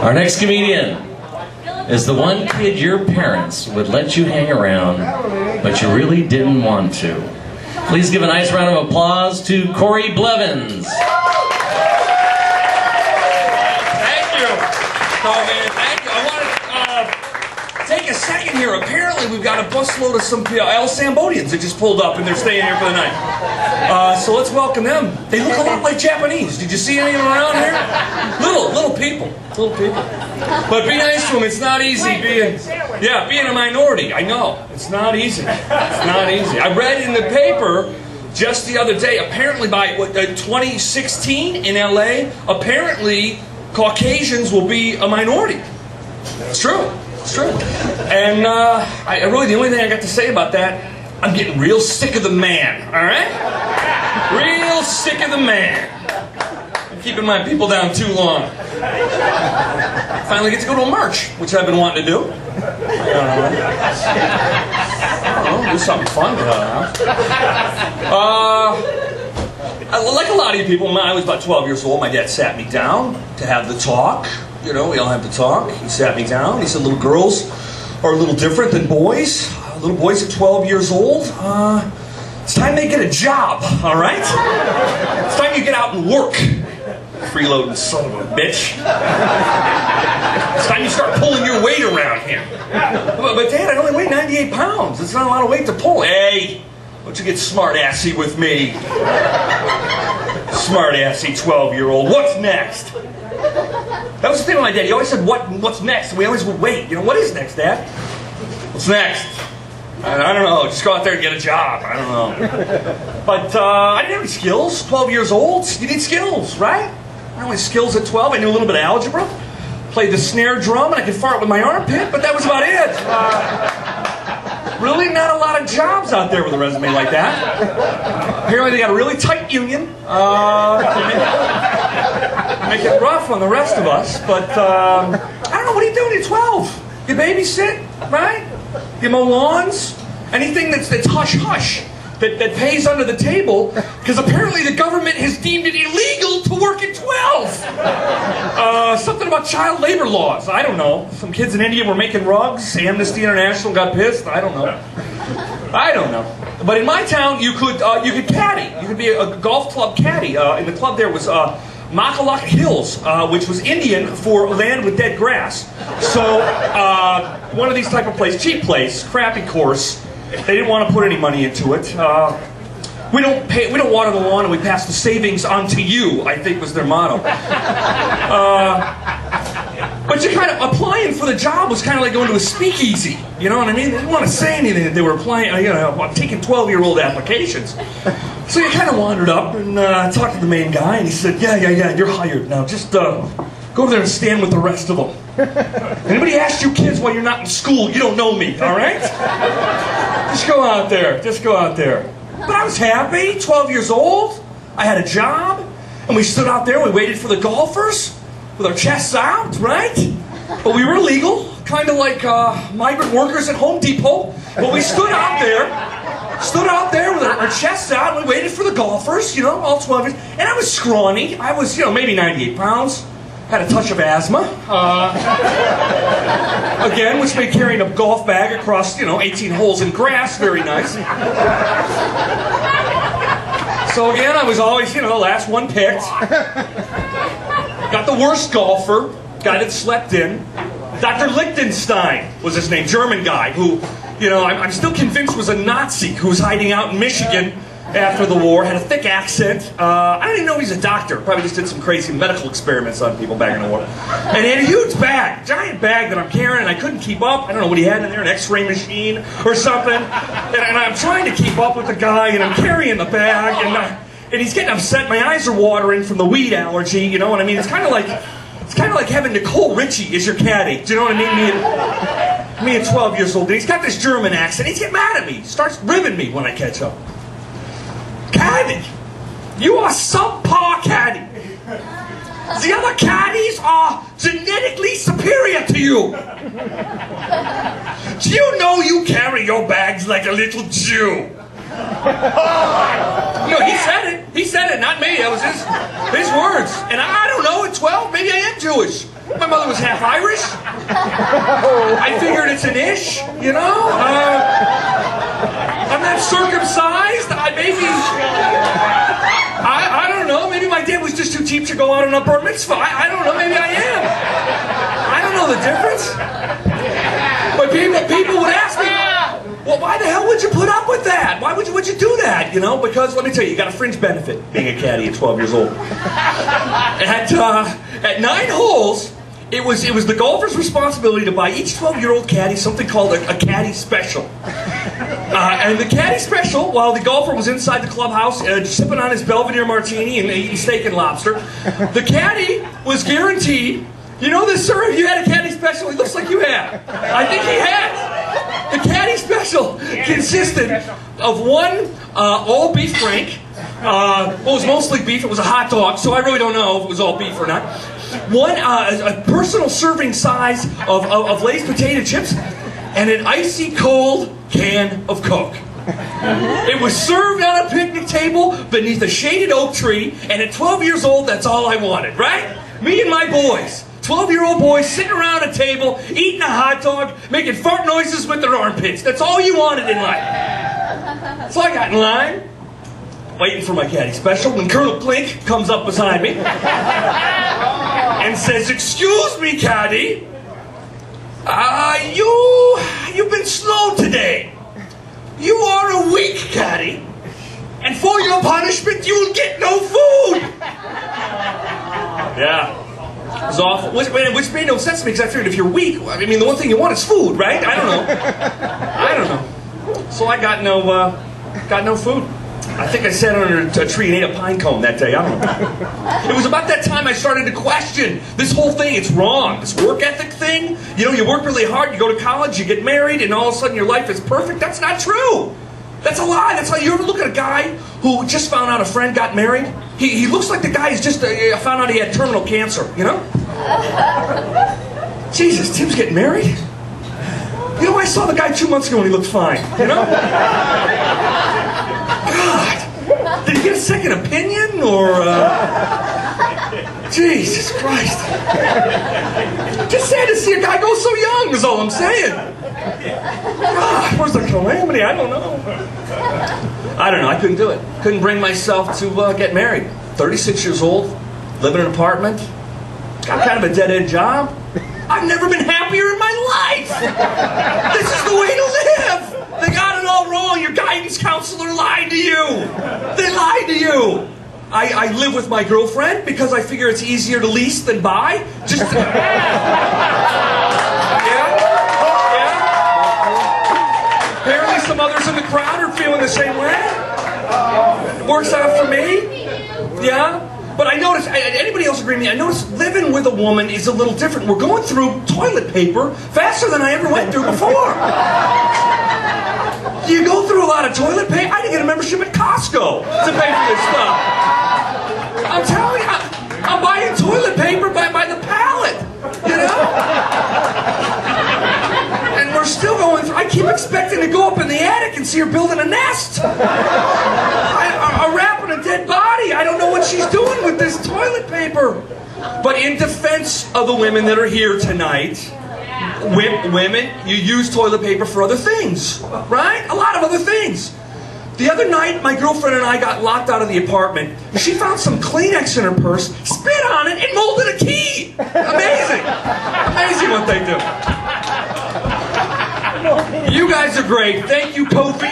Our next comedian is the one kid your parents would let you hang around, but you really didn't want to. Please give a nice round of applause to Cory Blevins. Thank you. Oh, man, thank you. I want to take a second here. Apparently, we've got a busload of some El Sambodians that just pulled up, and they're staying here for the night. So let's welcome them. They look a lot like Japanese. Did you see any of them around here? Little people. But be nice to them. It's not easy being a minority. I know. It's not easy. It's not easy. I read in the paper just the other day, apparently by 2016 in LA, apparently Caucasians will be a minority. It's true. It's true. And I really, the only thing I got to say about that, I'm getting real sick of the man, all right? Real sick of the man. I'm keeping my people down too long. Finally get to go to a march, which I've been wanting to do. I don't know, do something fun. Like a lot of you people, I was about 12 years old. My dad sat me down to have the talk. You know, we all have to talk. He sat me down. He said, little girls are a little different than boys. Little boys at 12 years old, it's time they get a job, all right? It's time you get out and work. Freeloading son of a bitch. It's time you start pulling your weight around here. But Dad, I only weigh 98 pounds. It's not a lot of weight to pull. Hey, why don't you get smart-assy with me? Smart-assy 12-year-old. What's next? That was the thing with my dad. He always said, what's next? We always would wait. You know, what is next, Dad? What's next? I don't know. Just go out there and get a job. I don't know. But I didn't have any skills. 12 years old. You need skills, right? I had skills at 12. I knew a little bit of algebra. Played the snare drum, and I could fart with my armpit, but that was about it. Really not a lot of jobs out there with a resume like that. Apparently they got a really tight union. Make it rough on the rest of us, but I don't know. What are you doing at 12? You babysit, right? You mow lawns, anything that's hush-hush, that pays under the table, because apparently the government has deemed it illegal to work at 12. Something about child labor laws, I don't know. Some kids in India were making rugs, Amnesty International got pissed, I don't know. But in my town, you could caddy. You could be a golf club caddy. In the club there was Makalak Hills, which was Indian for land with dead grass. So, one of these type of places, cheap place, crappy course. They didn't want to put any money into it. We don't water the lawn, and we pass the savings on to you, I think was their motto. But you kind of, applying for the job was kind of like going to a speakeasy. You know what I mean? They didn't want to say anything that they were applying, taking 12-year-old applications. So you kind of wandered up and talked to the main guy, and he said, yeah, you're hired now. Just go over there and stand with the rest of them. Anybody asked you kids why you're not in school, you don't know me, all right? Just go out there. But I was happy, 12 years old. I had a job, and we stood out there, we waited for the golfers with our chests out, right? But we were illegal, kind of like migrant workers at Home Depot. But we stood out there with our chests out, and we waited for the golfers, all 12 years. And I was scrawny. I was, maybe 98 pounds. Had a touch of asthma. Again, which made carrying a golf bag across, 18 holes in grass very nice. So again, I was always, the last one picked. Got the worst golfer, guy that slept in. Dr. Lichtenstein was his name, German guy, who, I'm still convinced was a Nazi who was hiding out in Michigan after the war, had a thick accent. I don't even know he's a doctor. Probably just did some crazy medical experiments on people back in the war. And he had a huge bag, giant bag that I'm carrying, and I couldn't keep up. I don't know what he had in there, an x-ray machine or something. And I'm trying to keep up with the guy, and I'm carrying the bag, and he's getting upset. My eyes are watering from the weed allergy, you know what I mean? It's kind of like having Nicole Richie as your caddy. Do you know what I mean? Me at 12 years old. And he's got this German accent. He's getting mad at me. He starts ribbing me when I catch up. Caddy, you are subpar caddy. The other caddies are genetically superior to you. Do you know you carry your bags like a little Jew? He said it, not me. That was his words. And I don't know, at 12, maybe I am Jewish. My mother was half Irish. I figured it's an ish, you know? I'm not circumcised. I don't know. Maybe my dad was just too cheap to go out on a bar mitzvah. I don't know. Maybe I am. I don't know the difference. But people would ask me, well, why the hell would you put up with that? Why would you do that? You know, because let me tell you, you got a fringe benefit being a caddy at 12 years old. At 9 holes, it was the golfer's responsibility to buy each 12-year-old caddy something called a caddy special. And the caddy special, while the golfer was inside the clubhouse sipping on his Belvedere martini and eating steak and lobster, the caddy was guaranteed, you know this, sir, if you had a caddy special, it looks like you had. I think he has. The caddy special consisted of one all-beef drink. Well, it was mostly beef. It was a hot dog, so I really don't know if it was all beef or not. One, a personal serving size of Lay's potato chips, and an icy cold can of Coke. It was served on a picnic table beneath a shaded oak tree, and at 12 years old, that's all I wanted, right? Me and my boys. 12-year-old boys sitting around a table, eating a hot dog, making fart noises with their armpits. That's all you wanted in life. So I got in line, waiting for my caddy special, when Colonel Plink comes up beside me and says, "Excuse me, caddy, you've been slow today. You are a weak caddy, and for your punishment, you will get no food." Yeah. It was awful. Which made no sense to me, because I figured if you're weak, I mean, the one thing you want is food, right? I don't know. So I got no food. I think I sat under a tree and ate a pine cone that day. I don't know. It was about that time I started to question this whole thing. It's wrong. This work ethic thing. You know, you work really hard, you go to college, you get married, and all of a sudden your life is perfect. That's not true. That's a lie. That's like, you ever look at a guy who just found out a friend got married? He looks like the guy who's just found out he had terminal cancer, you know? Jesus, Tim's getting married? You know, I saw the guy 2 months ago and he looked fine, you know? God, did he get a second opinion, or, Jesus Christ. Just sad to see a guy go so young is all I'm saying. God, where's the calamity? I don't know. I couldn't do it. Couldn't bring myself to get married. 36 years old, live in an apartment, got kind of a dead-end job. I've never been happier in my life. This is the way to live. They got it all wrong. Your guidance counselor lied to you. They lied to you. I live with my girlfriend because I figure it's easier to lease than buy. Just Apparently some others in the crowd are feeling the same way. It works out for me. Yeah. But I noticed, anybody else agree with me? I noticed living with a woman is a little different. We're going through toilet paper faster than I ever went through before. You go through a lot of toilet paper. I didn't get a membership at Costco to pay for this stuff. I'm telling you, I'm buying toilet paper by the pallet, you know? And we're still going through. I keep expecting to go up in the attic and see her building a nest. Wrapping a dead body. I don't know what she's doing with this toilet paper. But in defense of the women that are here tonight, women, you use toilet paper for other things, right? A lot of other things. The other night, my girlfriend and I got locked out of the apartment. She found some Kleenex in her purse, spit on it, and molded a key. Amazing. Amazing what they do. You guys are great. Thank you, Kofi.